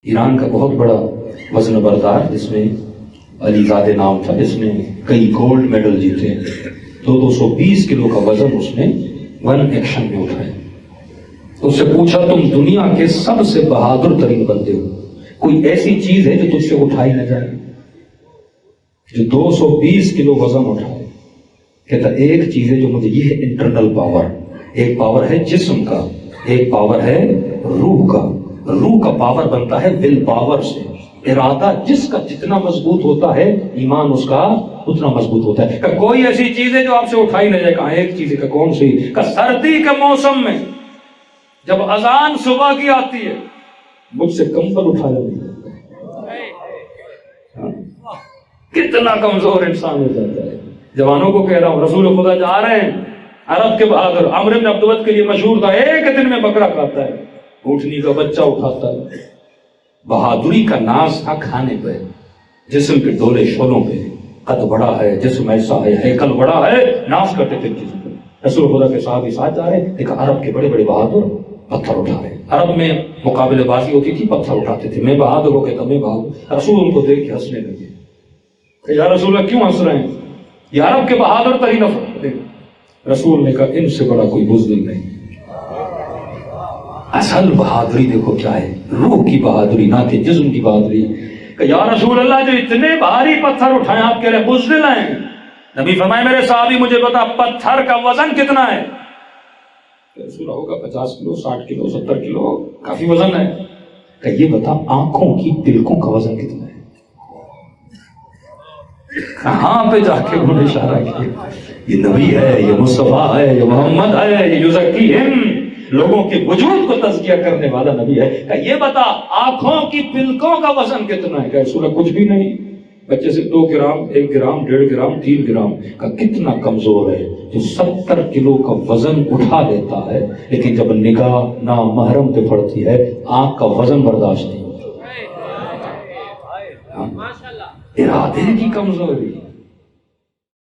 ایران کا بہت بڑا وزن بردار جس میں علی زادہ نام تھا، جس نے کئی گولڈ میڈل جیتے، 220 کلو کا وزن اس نے ون ایکشن میں اٹھایا۔ تو اس سے پوچھا تم دنیا کے سب سے بہادر ترین بندے ہو، کوئی ایسی چیز ہے جو تجھ سے اٹھائی نہ جائے؟ جو 220 کلو وزن اٹھائے، کہتا ایک چیز ہے جو مجھے، یہ ہے انٹرنل پاور، ایک پاور ہے جسم کا، ایک پاور ہے روح کا۔ روح کا پاور بنتا ہے ول پاور سے، ارادہ جس کا جتنا مضبوط ہوتا ہے ایمان اس کا اتنا مضبوط ہوتا ہے۔ کہ کوئی ایسی چیز ہے جو آپ سے اٹھائی نہ جائے؟ کہا ایک چیز ہے۔ کہ کون سی؟ کہ سردی کے موسم میں جب اذان صبح کی آتی ہے مجھ سے کمبل اٹھایا نہیں جاتا۔ کتنا کمزور انسان ہو جاتا ہے۔ جوانوں کو کہہ رہا ہوں، رسول خدا جا رہے ہیں، عرب کے بہادر عمرو بن عبد الود کے لیے مشہور تھا، ایک دن میں بکرا کھاتا ہے، اونٹنی کا بچہ اٹھاتا ہے۔ بہادری کا ناز تھا کھانے پہ، جسم کے ڈولے شولوں پہ، قد بڑا ہے، جسم ایسا ہے، ہیکل بڑا ہے، ناز کرتے تھے جسم پہ۔ رسول خدا کے صحابی ساتھ جا رہے، دیکھا عرب کے بڑے بڑے بہادر پتھر اٹھا رہے۔ عرب میں مقابلے بازی ہوتی تھی، پتھر اٹھاتے تھے، میں بہادر ہو کہتا میں بہادر۔ رسول ان کو دیکھ کے ہنسنے لگے کہ یا رسول اللہ کیوں ہنس رہے ہیں؟ یہ عرب کے بہادر ترین افراد۔ رسول نے کہا ان سے بڑا کوئی بزدل نہیں۔ اصل بہادری دیکھو کیا ہے، روح کی بہادری، نہ کہ جسم کی بہادری۔ کہ یا رسول اللہ جو اتنے بھاری پتھر اٹھائیں آپ کہہ رہے بزدل ہیں؟ نبی فرمائے میرے صحابی مجھے بتا پتھر کا وزن کتنا ہے؟ رسول اللہ ہوگا 50 کلو، 60 کلو، 70 کلو، کافی وزن ہے۔ کہ یہ بتا آنکھوں کی پلکوں کا وزن کتنا ہے؟ کہاں پہ جا کے انہوں نے اشارہ کیا، یہ نبی ہے، یہ مصطفیٰ ہے، یہ محمد ہے، یہ یزکیہم، لوگوں کے وجود کو تزکیہ کرنے والا نبی ہے۔ کہ یہ بتا آنکھوں کی پلکوں کا وزن کتنا ہے؟ کہ رسول اللہ کچھ بھی نہیں، بچے سے 2 گرام، 1 گرام، 1.5 گرام، 3 گرام۔ کا کتنا کمزور ہے جو 70 کلو کا وزن اٹھا لیتا ہے، لیکن جب نگاہ نامحرم پہ پڑتی ہے آنکھ کا وزن برداشت نہیں ہوتا۔ ارادے کی کمزوری۔